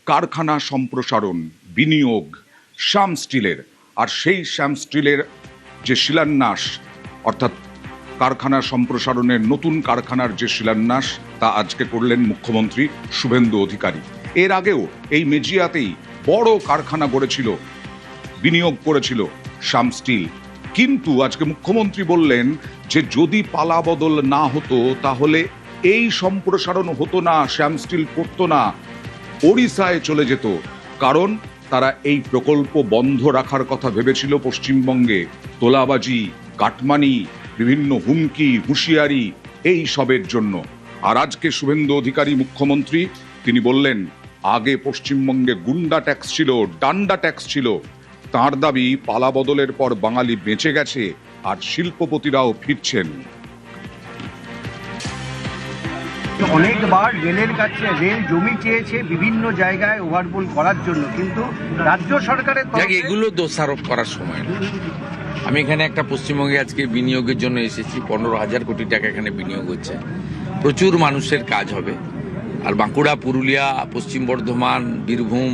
কারখানা সম্প্রসারণ, বিনিয়োগ শ্যাম স্টিলের, আর সেই শ্যাম স্টিলের যে শিলান্যাস, অর্থাৎ কারখানা সম্প্রসারণের নতুন কারখানার যে শিলান্যাস, তা আজকে করলেন মুখ্যমন্ত্রী শুভেন্দু অধিকারী। এর আগেও এই মেজিয়াতেই বড় কারখানা গড়েছিল, বিনিয়োগ করেছিল শ্যাম স্টিল। কিন্তু আজকে মুখ্যমন্ত্রী বললেন যে যদি পালা বদল না হতো তাহলে এই সম্প্রসারণ হতো না, শ্যাম স্টিল করতো না, ওড়িশায় চলে যেত। কারণ তারা এই প্রকল্প বন্ধ রাখার কথা ভেবেছিল পশ্চিমবঙ্গে তোলাবাজি, কাটমানি, বিভিন্ন হুমকি হুঁশিয়ারি এই সবের জন্য। আর আজকে শুভেন্দু অধিকারী মুখ্যমন্ত্রী তিনি বললেন আগে পশ্চিমবঙ্গে গুন্ডা ট্যাক্স ছিল, ডান্ডা ট্যাক্স ছিল। তাঁর দাবি পালা বদলের পর বাঙালি বেঁচে গেছে আর শিল্পপতিরাও ফিরছেন। অনেকবার রেলের কাছে রেল জমি চেয়েছে বিভিন্ন জায়গায় ওভারপুল করার জন্য, কিন্তু রাজ্য সরকারের এগুলো দোষারোপ করার সময় না। আমি এখানে একটা পশ্চিমবঙ্গে আজকে বিনিয়োগের জন্য এসেছি, 15,000 কোটি টাকা এখানে বিনিয়োগ হচ্ছে, প্রচুর মানুষের কাজ হবে। আর বাঁকুড়া, পুরুলিয়া, পশ্চিম বর্ধমান, বীরভূম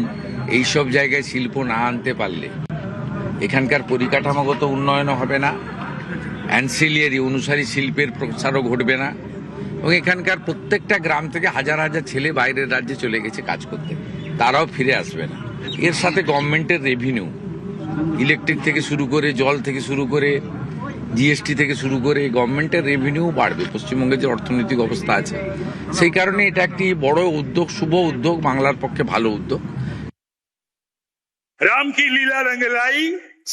এইসব জায়গায় শিল্প না আনতে পারলে এখানকার পরিকাঠামোগত উন্নয়নও হবে না, অ্যানসিলিয়ারি অনুসারী শিল্পের প্রসারও ঘটবে না, এবং এখানকার প্রত্যেকটা গ্রাম থেকে হাজার হাজার ছেলে বাইরের রাজ্যে চলে গেছে কাজ করতে, তারাও ফিরে আসবে না। এর সাথে গভর্নমেন্টের রেভিনিউ, ইলেকট্রিক থেকে শুরু করে, জল থেকে শুরু করে, জিএসটি থেকে শুরু করে গভর্নমেন্টের রেভিনিউ বাড়বে। পশ্চিমবঙ্গের যে অর্থনৈতিক অবস্থা আছে সেই কারণে এটা একটি বড় উদ্যোগ, শুভ উদ্যোগ, বাংলার পক্ষে ভালো উদ্যোগ। राम की लीला रंग लाई,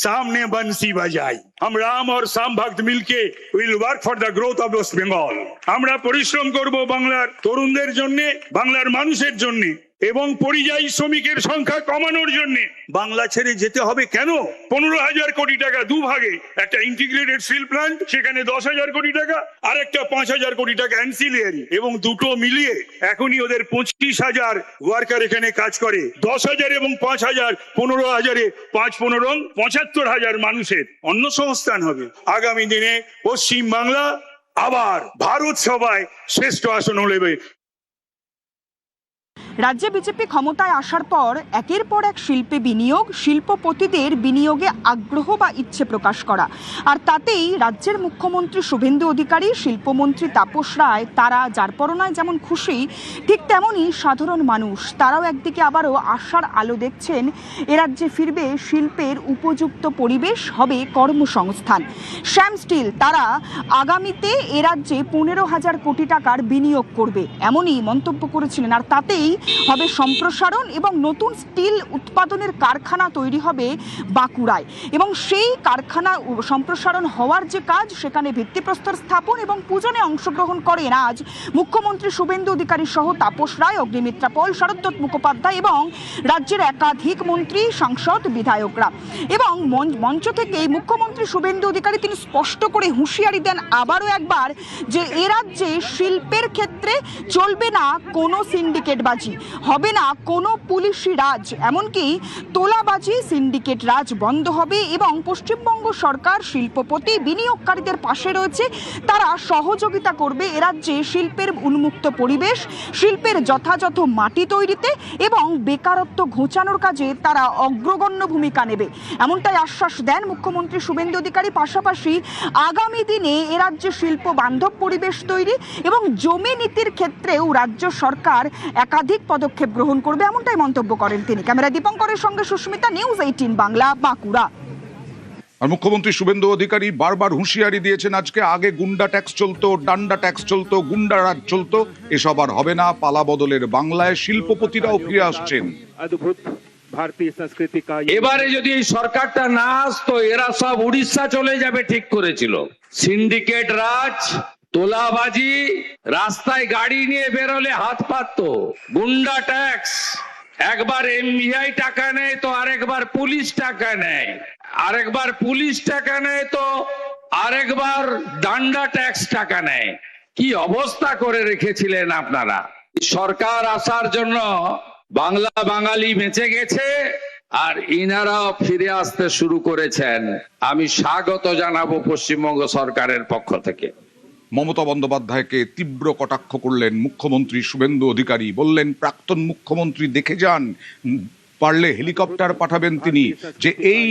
सामने बंसी बजाई। हम राम और शाम भक्त मिलके will work for the growth of West Bengal. আমরা পরিশ্রম করব বাংলার তরুণদের জন্য, বাংলার মানুষের জন্য, এবং পরিযায়ী শ্রমিকের সংখ্যা কমানোর জন্য। বাংলা ছেড়ে যেতে হবে কেন? 15,000 কোটি টাকা দুভাগে, একটা ইন্টিগ্রেটেড স্টিল প্ল্যান্ট, সেখানে 10,000 কোটি টাকা, আর একটা 5,000 কোটি টাকা অ্যানসিলিয়ারি, এবং দুটো মিলিয়ে এখনই ওদের 25,000 ওয়ার্কার এখানে কাজ করে। 10,000 এবং 5,000, 15,000-এ 5-15 75,000 মানুষের অন্নসংস্থান হবে। আগামী দিনে পশ্চিম বাংলা আবার ভারত সভায় শ্রেষ্ঠ আসন নেবে। রাজ্যে বিজেপি ক্ষমতায় আসার পর একের পর এক শিল্পে বিনিয়োগ, শিল্পপতিদের বিনিয়োগে আগ্রহ বা ইচ্ছে প্রকাশ করা, আর তাতেই রাজ্যের মুখ্যমন্ত্রী শুভেন্দু অধিকারী, শিল্পমন্ত্রী তাপস রায়, তারা যার পরনায় যেমন খুশি, ঠিক তেমনই সাধারণ মানুষ তারাও একদিকে আবারও আশার আলো দেখছেন। এ রাজ্যে ফিরবে শিল্পের উপযুক্ত পরিবেশ, হবে কর্মসংস্থান। শ্যাম স্টিল তারা আগামীতে এ রাজ্যে 15,000 কোটি টাকার বিনিয়োগ করবে, এমনই মন্তব্য করেছিলেন। আর তাতেই হবে সম্প্রসারণ এবং নতুন স্টিল উৎপাদনের কারখানা তৈরি হবে বাঁকুড়ায়, এবং সেই কারখানা সম্প্রসারণ হওয়ার যে কাজ, সেখানে ভিত্তিপ্রস্তর স্থাপন এবং পূজনে অংশগ্রহণ করেন আজ মুখ্যমন্ত্রী শুভেন্দু অধিকারী সহ তাপস রায়, অগ্নিমিত্রা পল, শরদ্দত্ত মুখোপাধ্যায় এবং রাজ্যের একাধিক মন্ত্রী, সাংসদ, বিধায়করা। এবং মঞ্চ থেকে মুখ্যমন্ত্রী শুভেন্দু অধিকারী তিনি স্পষ্ট করে হুঁশিয়ারি দেন আবারও একবার যে এ রাজ্যে শিল্পের ক্ষেত্রে চলবে না কোনো সিন্ডিকেটবাজি, হবে না কোনো পুলিশি রাজ, এমনকি তোলাবাজি, সিন্ডিকেট রাজ বন্ধ হবে। এবং পশ্চিমবঙ্গ সরকার শিল্পপতি, বিনিয়োগকারীদের পাশে রয়েছে, তারা সহযোগিতা করবে এ রাজ্যে শিল্পের উন্মুক্ত পরিবেশ, শিল্পের যথাযথ মাটি তৈরিতে এবং বেকারত্ব ঘোচানোর কাজে তারা অগ্রগণ্য ভূমিকা নেবে, এমনটাই আশ্বাস দেন মুখ্যমন্ত্রী শুভেন্দু অধিকারী। পাশাপাশি আগামী দিনে এ রাজ্যে শিল্প বান্ধব পরিবেশ তৈরি এবং জমি নীতির ক্ষেত্রেও রাজ্য সরকার একাধিক পদক্ষেপ গ্রহণ করবে, এমনটাই মন্তব্য করেন তিনি। ক্যামেরা দীপঙ্করের সঙ্গে সুস্মিতা, নিউজ 18 বাংলা, বাঁকুড়া। আর মুখ্যমন্ত্রী শুভেন্দু অধিকারী বারবার হুঁশিয়ারি দিয়েছেন আজকে আগে গুন্ডা ট্যাক্স চলতো, ডান্ডা ট্যাক্স চলতো, গুন্ডা রাজ চলতো, এসব আর হবে না। পালা বদলের বাংলায় শিল্পপতিরাও ফিরে আসছেন। ভারতীয় সংস্কৃতি কা এবারে যদি এই সরকারটা না আসতো এরা সব উড়িষ্যা চলে যাবে ঠিক করেছিল। সিন্ডিকেট রাজ, তোলাবাজি, রাস্তায় গাড়ি নিয়ে বেরোলে হাত পাততো, গুন্ডা ট্যাক্স, একবার এমভিআই টাকা নেয় তো আরেকবার পুলিশ টাকা নেয়, আরেকবার পুলিশ টাকা নেয় তো আরেকবার ডান্ডা ট্যাক্স টাকা নেয়। কি অবস্থা করে রেখেছিলেন আপনারা। সরকার আসার জন্য বাংলা বাঙালি বেঁচে গেছে আর ইনারাও ফিরে আসতে শুরু করেছেন। আমি স্বাগত জানাবো পশ্চিমবঙ্গ সরকারের পক্ষ থেকে। মমতা বন্দ্যোপাধ্যায়কে তীব্র কটাক্ষ করলেন মুখ্যমন্ত্রী শুভেন্দু অধিকারী। বললেন, প্রাক্তন মুখ্যমন্ত্রী দেখে যান, পারলে হেলিকপ্টার পাঠাবেন তিনি, যে এই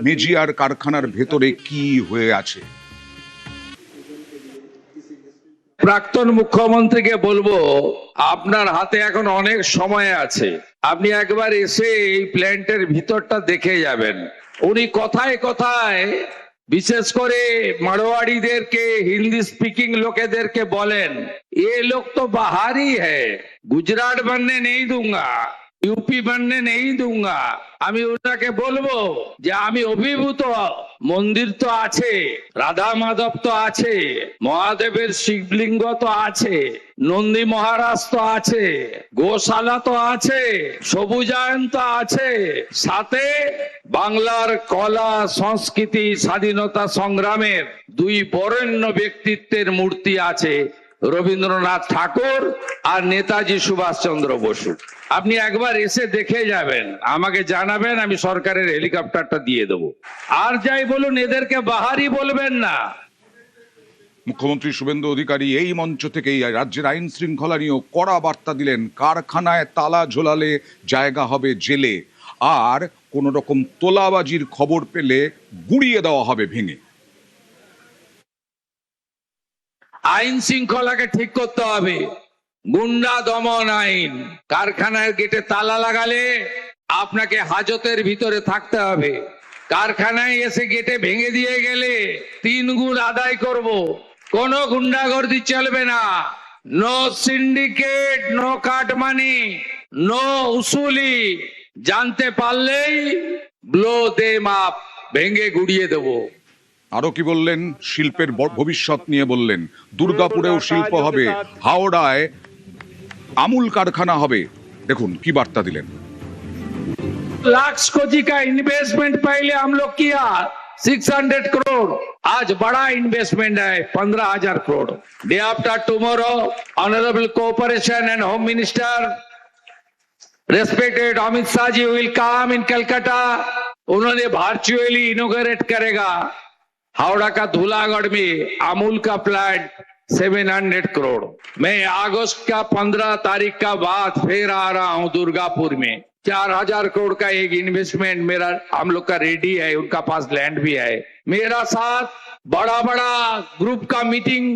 মেজিয়ার কারখানার ভেতরে কি হয়ে আছে। প্রাক্তন মুখ্যমন্ত্রীকে বলবো, আপনার হাতে এখন অনেক সময় আছে, আপনি একবার এসে এই প্ল্যান্টের ভিতরটা দেখে যাবেন। উনি কথায় কথায় বিশেষ করে মারোয়াড়িদেরকে, হিন্দি স্পিকিং লোকেদেরকে বলেন, এ লোক তো বাহারি হ্যায়, গুজরাট बनने नहीं दूंगा, यूपी बनने नहीं दूंगा। আমি ওনাকে বলবো যে আমি অভিভূত, মন্দির তো আছে, রাধা মাধব তো আছে, মহাদেবের শিবলিঙ্গ তো আছে, নন্দী মহারাজ তো আছে, গোশালা তো আছে, সবুজায়ন তো আছে, সাথে বাংলার কলা সংস্কৃতি স্বাধীনতা সংগ্রামের দুই বরেণ্য ব্যক্তিত্বের মূর্তি আছে, রবীন্দ্রনাথ ঠাকুর আর নেতাজি সুভাষচন্দ্র বসু। আপনি একবার এসে দেখে যাবেন, আমাকে জানাবেন, আমি সরকারের হেলিকপ্টারটা দিয়ে দেবো। আর যাই বলুন, এদেরকে বাহারি বলবেন না। মুখ্যমন্ত্রী শুভেন্দু অধিকারী এই মঞ্চ থেকেই রাজ্যের আইন শৃঙ্খলা নিয়েও কড়া বার্তা দিলেন। কারখানায় তালা ঝোলালে জায়গা হবে জেলে, আর কোন রকম তোলাবাজির খবর পেলে গুড়িয়ে দেওয়া হবে ভেঙে। আইন শৃঙ্খলাকে ঠিক করতে হবে, গুন্ডা দমন আইন। কারখানার গেটে তালা লাগালে আপনাকে হাজতের ভিতরে থাকতে হবে। কারখানায় এসে গেটে ভেঙে দিয়ে গেলে 3 গুণ আদায় করব। কোনো গুন্ডাগর্দি চলবে না। No syndicate, no cut money, no উসুলি। জানতে পারলেই ব্লো দে মাপ, ভেঙে গুড়িয়ে দেবো। আরো কি বললেন? শিল্পের ভবিষ্যৎ নিয়ে বললেন, দুর্গাপুরেও শিল্প হবে, হাওড়ায় আমুল কারখানা হবে। দেখুন কি বার্তা দিলেন। लाख कोटी का इन्वेस्टमेंट पहले हम लोग किया 600 करोड़, आज बड़ा इन्वेस्टमेंट है 15,000 crore. Day after tomorrow honourable cooperation and home minister respected Amit Shah ji will come in Calcutta. उन्होंने वर्चुअली इनोग्रेट करेगा हावड़ा का धूलागढ़ में अमूल का प्लांट 700 करोड़। मैं अगस्त का 15 तारीख का बाद फिर आ रहा हूं दुर्गापुर में। 4,000 करोड़ का एक इन्वेस्टमेंट मेरा, हम लोग का रेडी है, उनका पास लैंड भी है। मेरा साथ बड़ा बड़ा ग्रुप का मीटिंग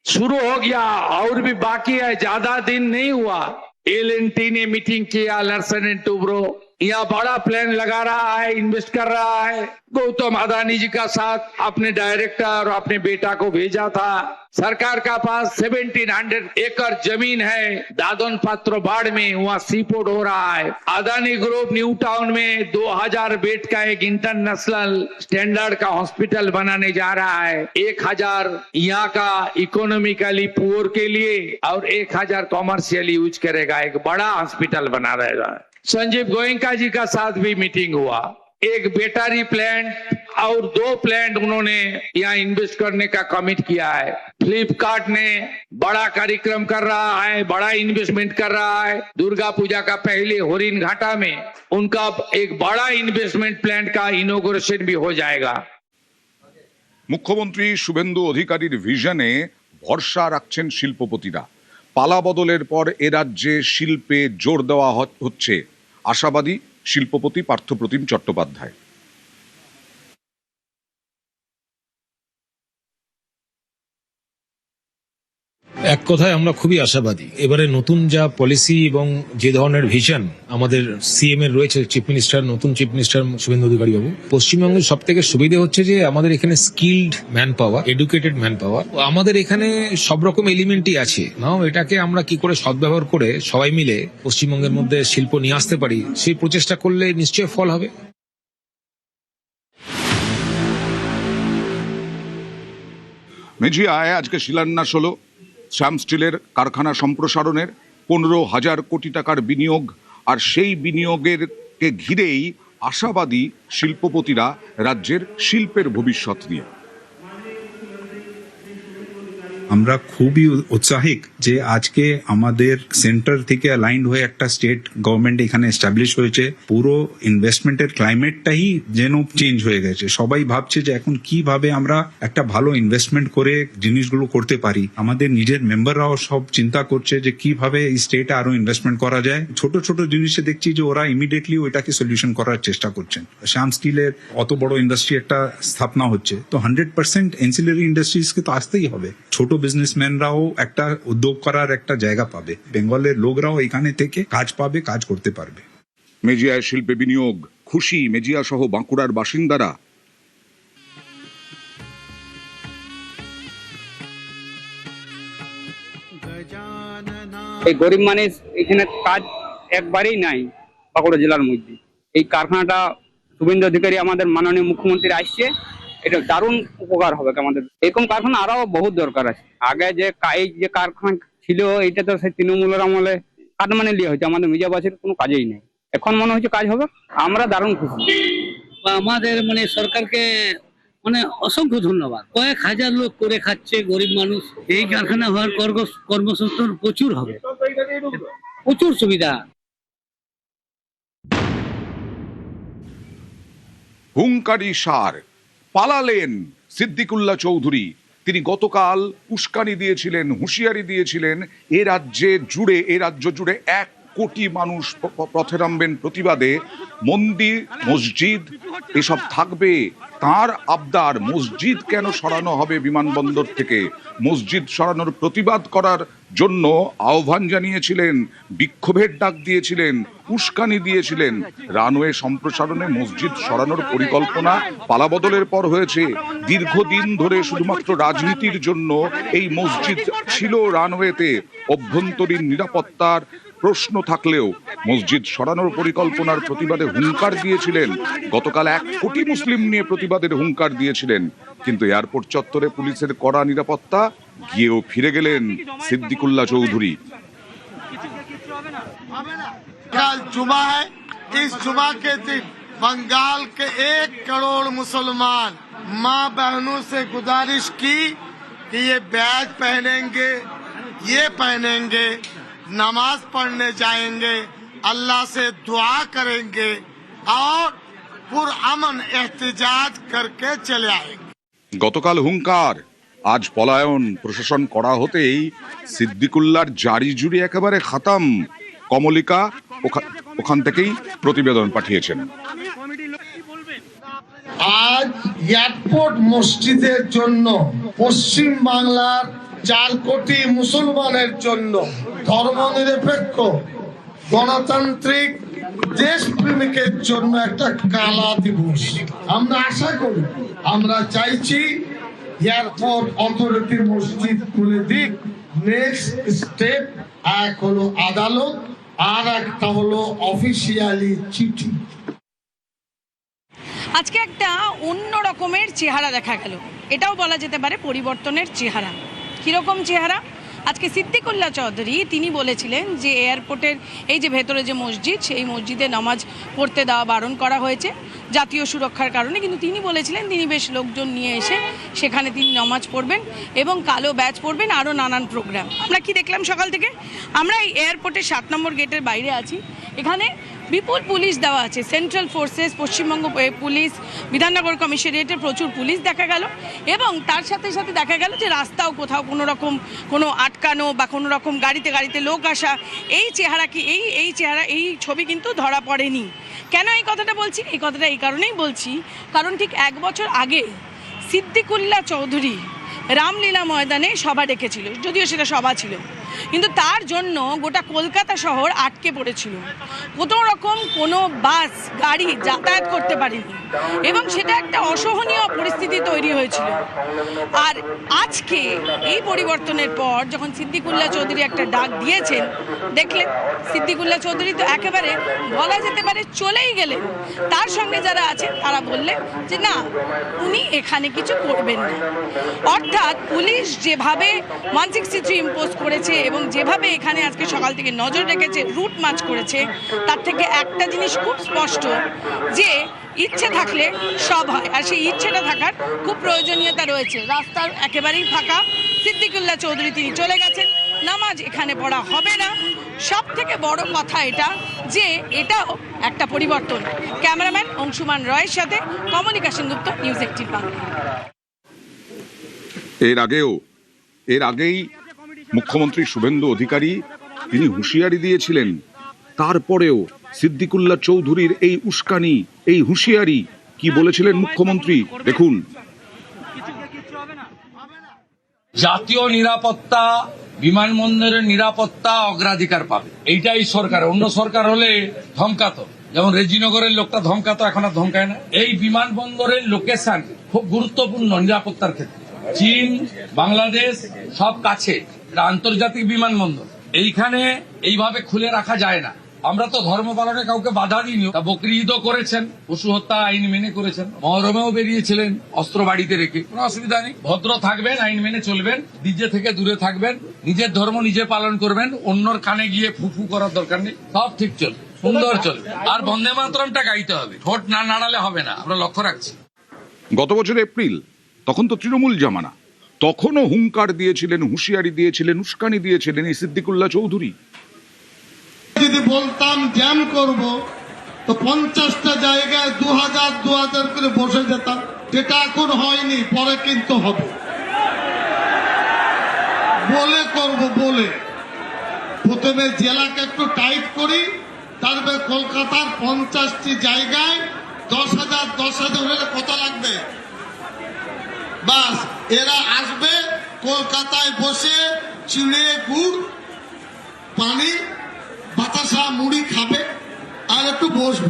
शुरू हो गया और भी बाकी है, ज्यादा दिन नहीं हुआ। LNT ने मीटिंग किया, लर्सन एंड टुब्रो, यहाँ बड़ा प्लान लगा रहा है, इन्वेस्ट कर रहा है। गौतम अदानी जी का साथ अपने डायरेक्टर और अपने बेटा को भेजा था। सरकार का पास 1700 एकड़ जमीन है दादन पात्र बाड़ में, वहाँ सीपोर्ट हो रहा है। अदानी ग्रुप न्यू टाउन में 2000 बेड का एक इंटरनेशनल स्टैंडर्ड का हॉस्पिटल बनाने जा रहा है। 1000 यहाँ का इकोनॉमिकली पुअर के लिए और 1000 कॉमर्शियल यूज करेगा। एक बड़ा हॉस्पिटल बना रहेगा। संजीव गोयनका जी का साथ भी मीटिंग हुआ। एक बैटरी प्लांट और 2 प्लांट उन्होंने यहाँ इन्वेस्ट करने का कमिट किया है। फ्लिपकार्ट ने बड़ा कार्यक्रम कर रहा है, बड़ा इन्वेस्टमेंट कर रहा है। दुर्गा पूजा का पहले होरिन घाटा में उनका एक बड़ा इन्वेस्टमेंट प्लांट का इनोग्रेशन भी हो जाएगा। মুখ্যমন্ত্রী শুভেন্দু অধিকারীর ভিশনে ভরসা রাখছেন শিল্পপতিরা। পালা বদলের পর এ রাজ্যে শিল্পে জোর দেওয়া হচ্ছে, আশাবাদী শিল্পপতি পার্থপ্রতিম চট্টোপাধ্যায়। এক কথায় আমরা খুবই আশাবাদী। এবারে নতুন যা পলিসি এবং যে ধরনের ভিশন আমাদের সিএম এর রয়েছে, চিফ মিনিস্টার, নতুন চিফ মিনিস্টার শুভেন্দু অধিকারী বাবু, পশ্চিমবঙ্গের সব থেকে সুবিধা হচ্ছে যে আমাদের এখানে skilled man power, educated man power, আমাদের এখানে সব রকম এলিমেন্টই আছে। নাও এটাকে আমরা কি করে সদ্ব্যবহার করে সবাই মিলে পশ্চিমবঙ্গের মধ্যে শিল্প নিয়ে আসতে পারি, সেই প্রচেষ্টা করলে নিশ্চয়ই ফল হবে। মেজিয়ায় আজকে শিলান্যাস হলো শ্যাম স্টিলের কারখানা সম্প্রসারণের। 15,000 কোটি টাকার বিনিয়োগ, আর সেই বিনিয়োগেরকে ঘিরেই আশাবাদী শিল্পপতিরা রাজ্যের শিল্পের ভবিষ্যৎ নিয়ে। আমরা খুবই উৎসাহিত যে আজকে আমাদের সেন্টার থেকে অ্যালাইন্ড হয়ে একটা স্টেট গভর্নমেন্ট এখানে এস্টাবলিশ হয়েছে। পুরো ইনভেস্টমেন্টের ক্লাইমেটটাই যেন চেঞ্জ হয়ে গেছে। সবাই ভাবছে যে এখন কিভাবে আমরা একটা ভালো ইনভেস্টমেন্ট করে জিনিসগুলো করতে পারি। আমাদের নিজের মেম্বাররাও সব চিন্তা করছে যে কিভাবে এই স্টেটে আরো ইনভেস্টমেন্ট করা যায়। ছোট ছোট জিনিসে দেখছি যে ওরা ইমিডিয়েটলি ওইটাকে সলিউশন করার চেষ্টা করছেন। শ্যাম স্টিলের অত বড় ইন্ডাস্ট্রি একটা স্থাপনা হচ্ছে, তো 100% এনসিলারি ইন্ডাস্ট্রিজকে তো আসতেই হবে। ছোট বিজনেসম্যানরাও একটা উদ্যোগ করার একটা জায়গা পাবে, বেঙ্গলের লোকরাও এখানে থেকে কাজ পাবে, কাজ করতে পারবে। মেজিয়ায় শিল্পে বিনিয়োগ, খুশি মেজিয়া সহ বাঁকুড়ার বাসিন্দারা। এই গরিব মানুষ এখানে কাজ একবারেই নাই বাঁকুড়া জেলার মধ্যে। এই কারখানাটা শুভেন্দু অধিকারী আমাদের মাননীয় মুখ্যমন্ত্রী আসছে, এটা দারুণ উপকার হবে আমাদের। এরকম কারখানা আরো বহুত দরকার আছে। আগে যে কারখানা ছিল এটা তো সেই তৃণমূলের আমলে কাটমানি লিয়ে হয়েছে, আমাদের মির্জাবাসীর কোনো কাজেই নেই। এখন মনে হচ্ছে কাজ হবে, আমরা দারুণ খুশি। আমাদের সরকারকে অসংখ্য ধন্যবাদ। কয়েক হাজার লোক করে খাচ্ছে, গরিব মানুষ। এই কারখানা হওয়ার কর্মসংস্থান প্রচুর হবে, প্রচুর সুবিধা। হুঙ্কারি সার পালালেন সিদ্দিকুল্লাহ চৌধুরী। তিনি গতকাল উস্কানি দিয়েছিলেন, হুঁশিয়ারি দিয়েছিলেন এ রাজ্য জুড়ে 1 কোটি মানুষ পথে নামবেন প্রতিবাদে। মন্দির মসজিদ এসব থাকবে। তার আবদার, মসজিদ কেন সরানো হবে বিমানবন্দর থেকে? মসজিদ সরানোর প্রতিবাদ করার জন্য আহ্বান জানিয়েছিলেন, বিক্ষোভের ডাক দিয়েছিলেন, উস্কানি দিয়েছিলেন। রানওয়ে সম্প্রসারণে মসজিদ সরানোর পরিকল্পনা পালাবদলের পর হয়েছে। দীর্ঘদিন ধরে শুধুমাত্র রাজনীতির জন্য এই মসজিদ ছিল রানওয়েতে। অভ্যন্তরীণ নিরাপত্তার প্রশ্ন থাকলেও মসজিদ সরানোর পরিকল্পনার প্রতিবাদে হুঙ্কার দিয়েছিলেন। গতকাল 1 কোটি মুসলিম নিয়ে প্রতিবাদের হুঙ্কার দিয়েছিলেন, কিন্তু এয়ারপোর্ট চত্বরে পুলিশের কড়া নিরাপত্তা, গিয়েও ফিরে গেলেন সিদ্দিকুল্লাহ চৌধুরী। कल जुमा है, इस जुमा के दिन बंगाल के 1 करोड़ मुसलमान माँ बहनों से गुजारिश की कि ये बैज पहनेंगे, ये पहनेंगे, नमाज पढ़ने जाएंगे, अल्लाह से दुआ करेंगे और पुरअमन एहतजाज करके चले आएंगे। গতকাল হুঙ্কার, আজ পলায়ন। প্রশাসন করা হতেই সিদ্দিকুল্লাহর জারি জুড়ি একেবারে খাতাম। কমলিকা ওখান থেকেই প্রতিবেদন পাঠিয়েছেন। আজ এয়ারপোর্ট মসজিদের জন্য পশ্চিম বাংলার 4 কোটি মুসলমানের জন্য ধর্মনিরপেক্ষ গণতান্ত্রিক দেশপ্রেমিকের জন্য একটা কালা দিবস। আমরা আশা করি, আমরা চাইছি এয়ারপোর্ট অথরিটি মসজিদ খুলে দিক। নেক্সট স্টেপ এক হলো আদালত, আর একটা হলো অফিসিয়ালি চিঠি। আজকে একটা অন্য রকমের চেহারা দেখা গেল, এটাও বলা যেতে পারে পরিবর্তনের চেহারা। কিরকম চেহারা? আজকে সিদ্দিকুল্লাহ চৌধুরী তিনি বলেছিলেন যে এয়ারপোর্টের এই যে ভেতরে যে মসজিদ, সেই মসজিদে নামাজ পড়তে দেওয়া বারণ করা হয়েছে জাতীয় সুরক্ষার কারণে, কিন্তু তিনি বলেছিলেন তিনি বেশ লোকজন নিয়ে এসে সেখানে তিনি নামাজ পড়বেন এবং কালো ব্যাচ পড়বেন, আরও নানান প্রোগ্রাম। আমরা কি দেখলাম সকাল থেকে? আমরা এই এয়ারপোর্টের 7 নম্বর গেটের বাইরে আছি। এখানে বিপুল পুলিশ দেওয়া আছে, central forces, Paschimbanga police, Bidhannagar কমিশনারেটের প্রচুর পুলিশ দেখা গেল। এবং তার সাথে সাথে দেখা গেল যে রাস্তাও কোথাও কোনো আটকানো বা কোনো রকম গাড়িতে লোক আসা, এই চেহারা কি এই চেহারা এই ছবি কিন্তু ধরা পড়েনি। কেন এই কথাটা বলছি? এই কথাটা এই কারণেই বলছি, কারণ ঠিক 1 বছর আগে সিদ্দিকুল্লাহ চৌধুরী রামলীলা ময়দানে সভা ডেকেছিল, যদিও সেটা সভা ছিল, কিন্তু তার জন্য গোটা কলকাতা শহর আটকে পড়েছিল। কোনো রকম কোনো বাস গাড়ি যাতায়াত করতে পারেনি এবং সেটা একটা অসহনীয় পরিস্থিতি তৈরি হয়েছিল। আর আজকে এই পরিবর্তনের পর যখন সিদ্দিকুল্লাহ চৌধুরী একটা ডাক দিয়েছেন, দেখলেন সিদ্দিকুল্লাহ চৌধুরী তো একেবারে বলা যেতে পারে চলেই গেলেন। তার সঙ্গে যারা আছেন তারা বললেন যে না, উনি এখানে কিছু করবেন না। অর্থাৎ পুলিশ যেভাবে মানসিক স্থিতি ইম্পোজ করেছে এবং যেভাবে এখানে আজকে সকাল থেকে নজর রেখেছে, রুট মার্চ করেছে, তার থেকে একটা জিনিস খুব স্পষ্ট যে ইচ্ছে থাকলে সব হয়, আর সেই ইচ্ছেটা থাকার খুব প্রয়োজনীয়তা রয়েছে। রাস্তার একেবারেই ফাঁকা, সিদ্দিকুল্লাহ চৌধুরী তিনি চলে গেছেন, নামাজ এখানে পড়া হবে না। সব থেকে বড় কথা এটা যে এটাও একটা পরিবর্তন। ক্যামেরাম্যান অংশুমান রয়ের সাথে কমলিকা সেনগুপ্ত, নিউজ 18 বাংলা। এর আগেই মুখ্যমন্ত্রী শুভেন্দু অধিকারী তিনি হুঁশিয়ারি দিয়েছিলেন, তারপরেও সিদ্দিকুল্লাহ চৌধুরীর এই উস্কানি, এই হুঁশিয়ারি, কি বলেছিলেন মুখ্যমন্ত্রী দেখুন। জাতীয় নিরাপত্তা, বিমানবন্দরের নিরাপত্তা অগ্রাধিকার পাবে, এইটাই সরকার। অন্য সরকার হলে ধমকাতো, যেমন রেজিনগরের লোকটা ধমকাতো, এখন আর ধমকায় না। এই বিমানবন্দরের লোকেশন খুব গুরুত্বপূর্ণ নিরাপত্তার ক্ষেত্রে। চীন, বাংলাদেশ সব কাছে, এটা আন্তর্জাতিক বিমানবন্দর। এইখানে এইভাবে খুলে রাখা যায় না। আমরা তো ধর্ম পালনে কাউকে বাধা দিইনি। বকরি ঈদও করেছেন, পশু হত্যা আইন মেনে করেছেন, মহরমেও বেরিয়েছিলেন অস্ত্র বাড়িতে রেখে, কোনো অসুবিধা নেই। ভদ্র থাকবেন, আইন মেনে চলবেন, ডিজে থেকে দূরে থাকবেন, নিজের ধর্ম নিজে পালন করবেন, অন্যর কানে গিয়ে ফুফু করার দরকার নেই, সব ঠিক চলবে, সুন্দর চলবে। আর বন্দে মাতরমটা গাইতে হবে, ঠোঁট না নাড়ালে হবে না, আমরা লক্ষ্য রাখছি। গত বছর এপ্রিল, তখন তো তৃণমূল জামানা, তখনও হুঙ্কার দিয়েছিলেন, হুঁশিয়ারি দিয়েছিলেন, উস্কানি দিয়েছিলেন এই সিদ্দিকুল্লাহ চৌধুরী। যদি বলতাম জ্যাম করব তো 50টা জায়গায় 2000 করে বসে যেতাম, যেটা এখন হয়নি, পরে কিন্তু হবে। বলে করব, বলে প্রথমে জেলাকে একটু টাইট করি, তারপরে কলকাতার 50টি জায়গায় 10,000 হলে কত লাগবে? বাস এরা আসবে, কলকাতায় বসে চিড়ে গুড় পানি বাতাসা মুড়ি খাবে আর একটু বসবে।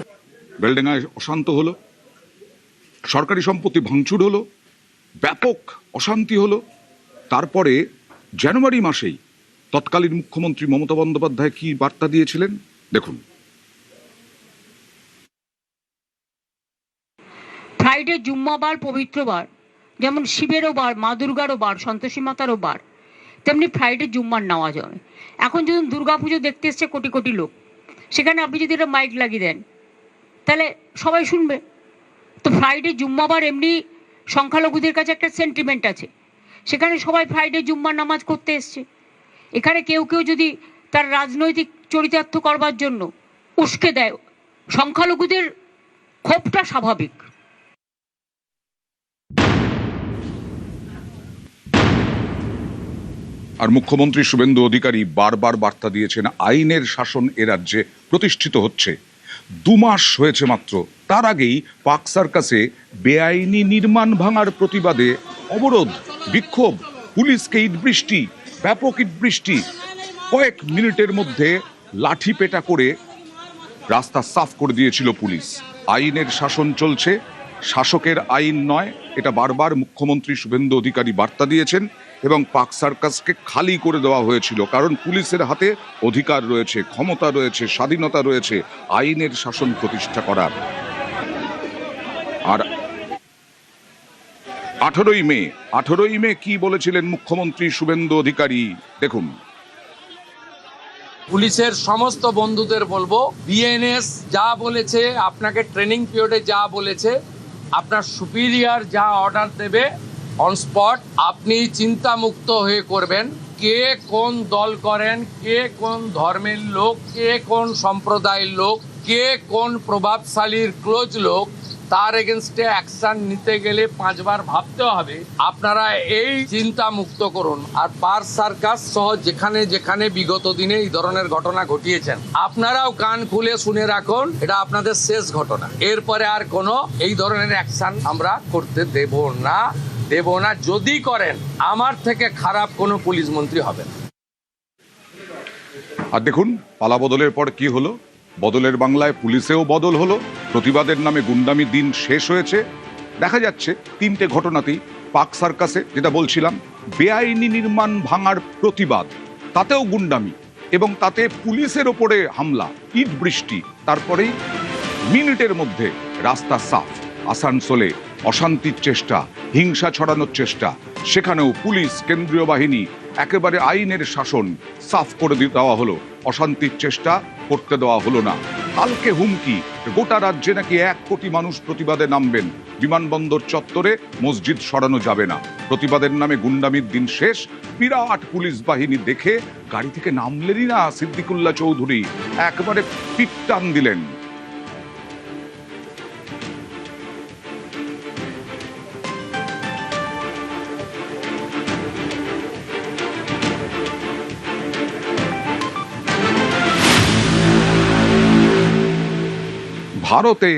বেলডাঙ্গায় অশান্ত হলো, সরকারি সম্পত্তি ভাঙচুর হলো, ব্যাপক অশান্তি হলো। তারপরে জানুয়ারি মাসেই তৎকালীন মুখ্যমন্ত্রী মমতা বন্দ্যোপাধ্যায় কি বার্তা দিয়েছিলেন দেখুন। ফ্রাইডে জুম্মাবার পবিত্রবার, যেমন শিবেরও বার, মা দুর্গারও বার, সন্তোষী মাতারও বার, তেমনি ফ্রাইডে জুম্মার নেওয়া যাবে। এখন যদি দুর্গাপুজো দেখতে এসছে কোটি কোটি লোক, সেখানে আপনি যদি একটা মাইক লাগিয়ে দেন তাহলে সবাই শুনবে। তো ফ্রাইডে জুম্মাবার এমনি সংখ্যালঘুদের কাছে একটা সেন্টিমেন্ট আছে, সেখানে সবাই ফ্রাইডে জুম্মার নামাজ করতে এসছে। এখানে কেউ কেউ যদি তার রাজনৈতিক চরিতার্থ করবার জন্য উস্কে দেয়, সংখ্যালঘুদের ক্ষোভটা স্বাভাবিক। আর মুখ্যমন্ত্রী শুভেন্দু অধিকারী বারবার বার্তা দিয়েছেন, আইনের শাসন এ রাজ্যে প্রতিষ্ঠিত হচ্ছে। 2 মাস হয়েছে মাত্র, তার আগেই পাক সার্কাসে বেআইনি নির্মাণ ভাঙার প্রতিবাদে অবরোধ, বিক্ষোভ, পুলিশকে ইট বৃষ্টি, ব্যাপক ইট বৃষ্টি, কয়েক মিনিটের মধ্যে লাঠি পেটা করে রাস্তা সাফ করে দিয়েছিল পুলিশ। আইনের শাসন চলছে, শাসকের আইন নয়, এটা বারবার মুখ্যমন্ত্রী শুভেন্দু অধিকারী বার্তা দিয়েছেন। এবং পাক সার্কাসকে খালি করে দেওয়া হয়েছিল, কারণ পুলিশের হাতে অধিকার রয়েছে, ক্ষমতা রয়েছে, স্বাধীনতা রয়েছে আইনের শাসন প্রতিষ্ঠা করার। আর 18ই মে কি বলেছিলেন মুখ্যমন্ত্রী শুভেন্দু অধিকারী দেখুন। পুলিশের সমস্ত বন্ধুদের বলবো, বিএনএস যা বলেছে, আপনাকে ট্রেনিং পিরিয়ডে যা বলেছে, আপনার সুপিরিয়র যা অর্ডার দেবে অন স্পট আপনি চিন্তামুক্ত হয়ে করবেন। কে কোন দল করেন, কে কোন ধর্মের লোক, কে কোন সম্প্রদায়ের লোক, কে কোন প্রভাবশালীর ক্লোজ লোক, তার এগেনস্টে অ্যাকশন নিতে গেলে 5 বার ভাবতে হবে। আপনারা এই চিন্তা মুক্ত করুন। আর পার সার্কাস সহ যেখানে যেখানে বিগত দিনে এই ধরনের ঘটনা ঘটিয়েছেন, আপনারাও কান খুলে শুনে রাখুন, এটা আপনাদের শেষ ঘটনা। এরপরে আর কোনো এই ধরনের অ্যাকশন আমরা করতে দেব না। যদি করেন, আমার থেকে খারাপ কোনো পুলিশ মন্ত্রী হবে না। আর দেখুন পালা বদলের পর কি হলো, বদলের বাংলায় পুলিশেও বদল হলো, প্রতিবাদের নামে গুন্ডামি দিন শেষ হয়েছে। দেখা যাচ্ছে 3টে ঘটনাতেই পাক সার্কাসে, যেটা বলছিলাম, বেআইনি নির্মাণ ভাঙার প্রতিবাদ, তাতেও গুন্ডামি এবং তাতে পুলিশের ওপরে হামলা, ইট বৃষ্টি, তারপরেই মিনিটের মধ্যে রাস্তা সাফ। আসানসোলে অশান্তির চেষ্টা, হিংসা ছড়ানোর চেষ্টা, সেখানেও পুলিশ, কেন্দ্রীয় বাহিনী একেবারে আইনের শাসন সাফ করে দেওয়া হলো, অশান্তির চেষ্টা করতে দেওয়া হলো না। কালকে হুমকি, গোটা রাজ্যে নাকি 1 কোটি মানুষ প্রতিবাদে নামবেন, বিমানবন্দর চত্বরে মসজিদ সরানো যাবে না, প্রতিবাদের নামে গুন্ডামির দিন শেষ, বিরাট পুলিশ বাহিনী দেখে গাড়ি থেকে নামলেনই না সিদ্দিকুল্লাহ চৌধুরী, একবারে পিঠ টান দিলেন। ভারতে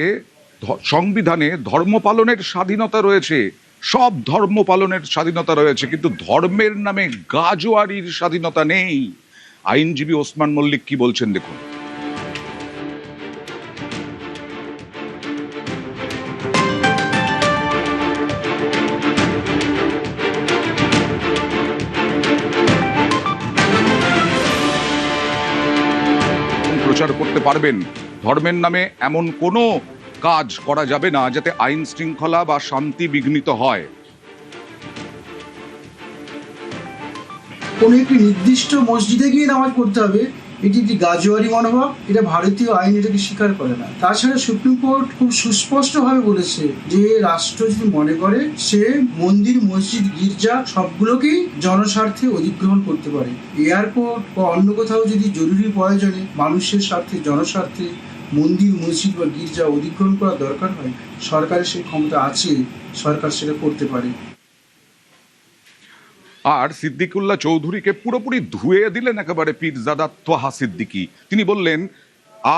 সংবিধানে ধর্ম পালনের স্বাধীনতা রয়েছে, সব ধর্ম পালনের স্বাধীনতা রয়েছে, কিন্তু ধর্মের নামে গাজোয়ারির স্বাধীনতা নেই। আইনজীবী ওসমান মল্লিক কি বলছেন দেখুন। প্রচার করতে পারবেন ধর্মের নামে এমন কোনো কাজ করা যাবে না যাতে আইন শৃঙ্খলা বা শান্তি বিঘ্নিত হয়। কোনো একটি নির্দিষ্ট মসজিদে গিয়ে নামাজ পড়তে হবে, এটি একটি গাজোয়ারি মনোভাব, এটা ভারতীয় আইন এটাকে স্বীকার করে না। তাছাড়া সুপ্রিম কোর্ট খুব সুস্পষ্টভাবে বলেছে যে রাষ্ট্র যদি মনে করে সে মন্দির, মসজিদ, গির্জা সবগুলোকেই জনস্বার্থে অধিগ্রহণ করতে পারে। এয়ারপোর্ট বা অন্য কোথাও যদি জরুরি প্রয়োজনে মানুষের স্বার্থে, জনস্বার্থে মন্দির, মসজিদ বা গির্জা অধিগ্রহণ করা দরকার হয়, সরকারের সেই ক্ষমতা আছে, সরকার সেটা করতে পারে। আর সিদ্দিকুল্লাহ চৌধুরীকে পুরোপুরি ধুয়ে দিলেন একেবারে পীরজাদা তোহা সিদ্দিকী। তিনি বললেন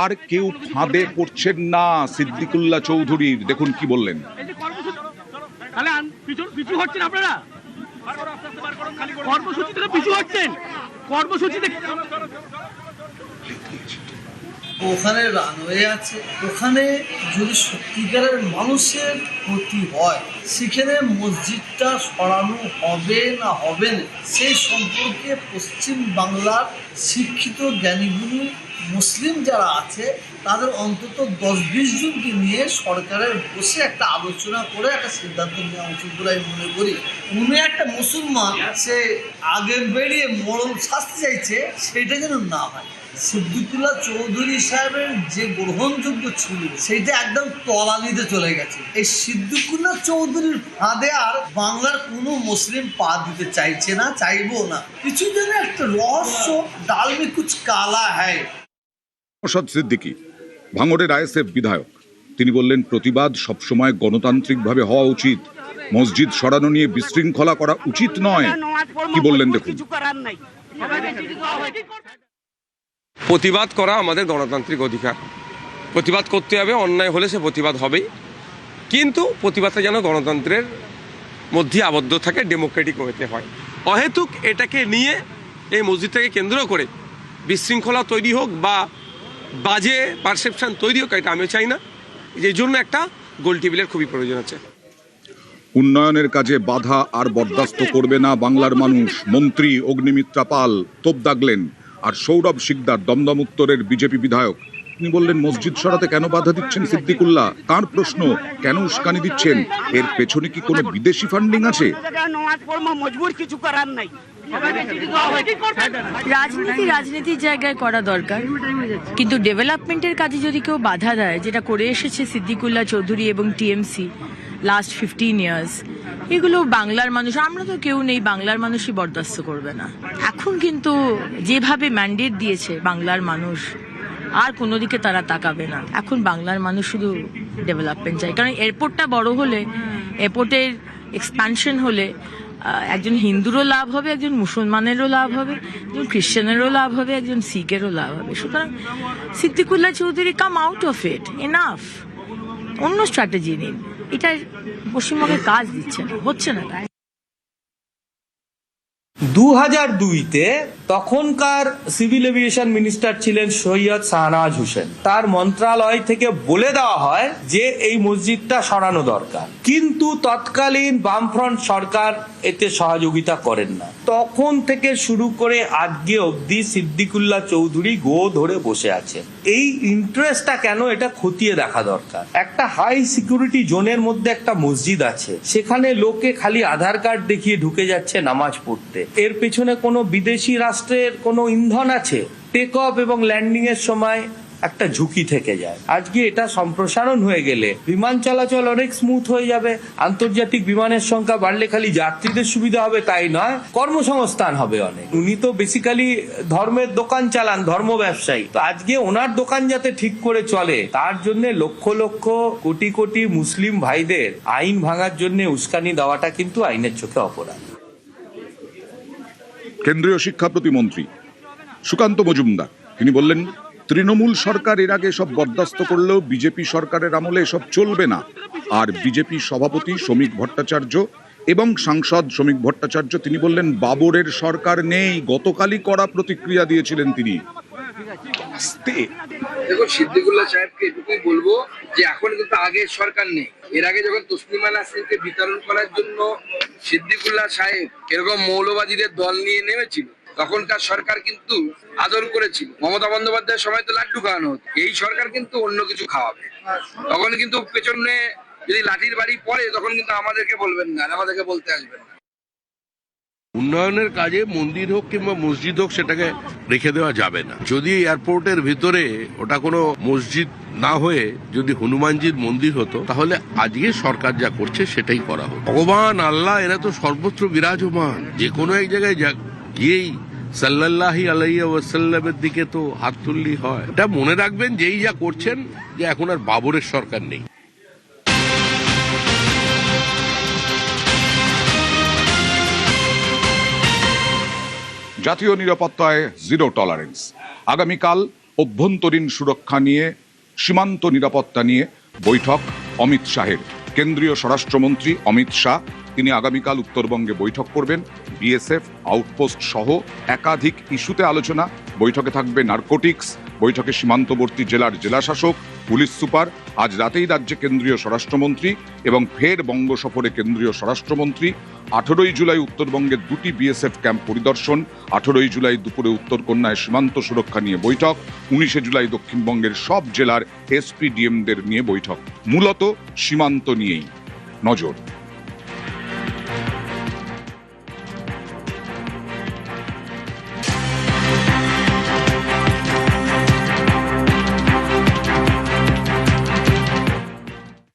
আর কেউ ফাঁদে পড়ছেন না সিদ্দিকুল্লাহ চৌধুরীর। দেখুন কি বললেন। ওখানে রানওয়ে আছে, ওখানে যদি সত্যিকারের মানুষের ক্ষতি হয় সেখানে মসজিদটা সরানো হবে না হবে না সেই সম্পর্কে পশ্চিম বাংলার শিক্ষিত জ্ঞানীগুণী মুসলিম যারা আছে তাদের অন্তত 10-20 জনকে নিয়ে সরকারের বসে একটা আলোচনা করে একটা সিদ্ধান্ত নেওয়া উচিত বলে আমি মনে করি। উনি একটা মুসলমান, সে আগে বেরিয়ে মরণ শাস্তি চাইছে, সেটা যেন না হয়। সিদ্দিকুল্লাহ চৌধুরী সাহেবের যে গ্রহণযোগ্য ছিল সেইটা একদম তলানিতে চলে গেছে। এই সিদ্দিকুল্লাহ চৌধুরীর ফাঁদে আর বাংলার কোনো মুসলিম পা দিতে চাইছে না, চাইবো না। কিছু যেন একটা রহস্য, ডাল মে কুছ কালা হ্যায়। নওশাদ সিদ্দিকী ভাঙড়ের আইএসএফ বিধায়ক, তিনি বললেন প্রতিবাদ সবসময় গণতান্ত্রিকভাবে হওয়া উচিত, মসজিদ সরানো নিয়ে বিশৃঙ্খলা করা উচিত নয়। কি বললেন দেখুন। প্রতিবাদ করা আমাদের গণতান্ত্রিক অধিকার, প্রতিবাদ করতে হবে, অন্যায় হলে সে প্রতিবাদ হবেই, কিন্তু প্রতিবাদটা যেন গণতন্ত্রের মধ্যে আবদ্ধ থাকে, ডেমোক্রেটিক ওয়েতে হয়। অহেতুক এটাকে নিয়ে এই মসজিদটাকে কেন্দ্র করে বিশৃঙ্খলা তৈরি হোক বা বাজে পারসেপশন তৈরি হোক, এটা আমিও চাই না। এই জন্য একটা গোল টেবিলের খুবই প্রয়োজন আছে। উন্নয়নের কাজে বাধা আর বরদাস্ত করবে না বাংলার মানুষ, মন্ত্রী অগ্নিমিত্রা পাল তোপ দাগলেন। আর সৌরভ শিকদার দমদম উত্তরের বিজেপি বিধায়ক, তিনি বললেন মসজিদ সরাতে কেন বাধা দিচ্ছেন সিদ্দিকুল্লাহ, তার প্রশ্ন কেন উস্কানি দিচ্ছেন, এর পেছনে কি কোনো বিদেশি ফান্ডিং আছে? রাজনীতির জায়গায় করা দরকার, কিন্তু ডেভেলপমেন্টের কাজে যদি কেউ বাধা দেয়, যেটা করে এসেছে সিদ্দিকুল্লাহ চৌধুরী এবং টিএমসি লাস্ট 15 ইয়ার্স, এগুলো বাংলার মানুষ, আমরা তো কেউ নেই, বাংলার মানুষই বরদাস্ত করবে না। এখন কিন্তু যেভাবে ম্যান্ডেট দিয়েছে বাংলার মানুষ, আর কোনো দিকে তারা তাকাবে না। এখন বাংলার মানুষ শুধু ডেভেলপমেন্ট চাই, কারণ এয়ারপোর্টটা বড় হলে, এয়ারপোর্টের এক্সপ্যানশন হলে একজন হিন্দুরও লাভ হবে, একজন মুসলমানেরও লাভ হবে, একজন খ্রিশ্চানেরও লাভ হবে, একজন শিখেরও লাভ হবে। সুতরাং Siddiqullah Chowdhury come out of it, enough, অন্য স্ট্র্যাটেজি নিন। এটা পশ্চিমবঙ্গে কাজ দিচ্ছে না, হচ্ছে না। 2002-তে তখনকার সিভিল এভিয়েশন মিনিস্টার ছিলেন সৈয়দ শাহনওয়াজ হোসেন, তার মন্ত্রণালয় থেকে বলে দেওয়া হয় যে এই মসজিদটা সরানো দরকার, কিন্তু তৎকালীন বামফ্রন্ট সরকার এতে সহযোগিতা করেন না। তখন থেকে শুরু করে আজকে অবধি সিদ্দিকুল্লাহ চৌধুরী গো ধরে বসে আছে। এই ইন্টারেস্টটা কেন, এটা খতিয়ে দেখা দরকার। একটা হাই সিকিউরিটি জোনের মধ্যে একটা মসজিদ আছে, সেখানে লোকে খালি আধার কার্ড দেখিয়ে ঢুকে যাচ্ছে নামাজ পড়তে। এর পেছনে কোনো বিদেশি রাষ্ট্রের কোনো ইন্ধন আছে? টেক অফ এবং ল্যান্ডিং এর সময় একটা ঝুঁকি থেকে যায়। আজকে এটা সম্প্রসারণ হয়ে গেলে বিমান চলাচল অনেক স্মুথ হয়ে যাবে। আন্তর্জাতিক বিমানের সংখ্যা বাড়লে খালি যাত্রীদের সুবিধা হবে তাই নয়, কর্মসংস্থান হবে অনেক। উনি তো বেসিক্যালি ধর্মের দোকান চালান, ধর্ম ব্যবসায়ী। তো আজকে ওনার দোকান যাতে ঠিক করে চলে তার জন্য লক্ষ লক্ষ কোটি কোটি মুসলিম ভাইদের আইন ভাঙার জন্য উস্কানি দেওয়াটা কিন্তু আইনের চোখে অপরাধ। কেন্দ্রীয় শিক্ষা প্রতিমন্ত্রী সুকান্ত মজুমদার তিনি বললেন, তৃণমূল সরকার এর আগে সব বরদাস্ত করলেও বিজেপি সরকারের আমলে এসব চলবে না। আর বিজেপি সভাপতি শ্রমিক ভট্টাচার্য এবং সাংসদ শ্রমিক ভট্টাচার্য তিনি বললেন, বাবরের সরকার নেই। গতকালই কড়া প্রতিক্রিয়া দিয়েছিলেন তিনি। দেখো, সিদ্দিকুল্লাহ সাহেবকে এটুকুই বলবো যে এখন কিন্তু আগের সরকার নেই। এর আগে যখন তসলিমা নাসরিনকে বিতরণ করার জন্য সিদ্দিকুল্লাহ সাহেব এরকম মৌলবাদীদের দল নিয়ে নেমেছিল, তখনকার সরকার কিন্তু আদর করেছিল। মমতা বন্দ্যোপাধ্যায়ের সময় তো লাড্ডু খাওয়ানো হতো, এই সরকার কিন্তু অন্য কিছু খাওয়াবে। তখন কিন্তু পেছনে যদি লাঠির বাড়ি পড়ে তখন কিন্তু আমাদেরকে বলবেন না, আমাদেরকে বলতে আসবেন না। উন্নয়নের কাজে মন্দির হোক কিংবা মসজিদ হোক সেটাকে রেখে দেওয়া যাবে না। যদি এয়ারপোর্টের ভিতরে ওটা কোনো মসজিদ না হয়ে যদি হনুমানজির মন্দির হতো তাহলে আজকে সরকার যা করছে সেটাই করা হতো। ভগবান আল্লাহ এরা তো সর্বত্র বিরাজমান, যে কোনো এক জায়গায় গিয়েই সাল্লাল্লাহু আলাইহি ওয়াসাল্লামের দিকে তো হাত তুললেই হয়। এটা মনে রাখবেন যেই যা করছেন যে এখন আর বাবরের সরকার নেই। জাতীয় নিরাপত্তায় জিরো টলারেন্স। আগামীকাল অভ্যন্তরীণ সুরক্ষা নিয়ে, সীমান্ত নিরাপত্তা নিয়ে বৈঠক অমিত শাহের। কেন্দ্রীয় স্বরাষ্ট্রমন্ত্রী অমিত শাহ তিনি আগামীকাল উত্তরবঙ্গে বৈঠক করবেন। বিএসএফ আউটপোস্ট সহ একাধিক ইস্যুতে আলোচনা। বৈঠকে থাকবে নারকোটিক্স, বৈঠকে সীমান্তবর্তী জেলার জেলাশাসক, পুলিশ সুপার। আজ রাতেই রাজ্যে কেন্দ্রীয় স্বরাষ্ট্রমন্ত্রী এবং ফের বঙ্গ সফরে কেন্দ্রীয় স্বরাষ্ট্রমন্ত্রী। 18ই জুলাই উত্তরবঙ্গের 2টি বিএসএফ ক্যাম্প পরিদর্শন। 18ই জুলাই দুপুরে উত্তরকন্যায় সীমান্ত সুরক্ষা নিয়ে বৈঠক। 19শে জুলাই দক্ষিণবঙ্গের সব জেলার এসপি ডিএমদের নিয়ে বৈঠক। মূলত সীমান্ত নিয়েই নজর।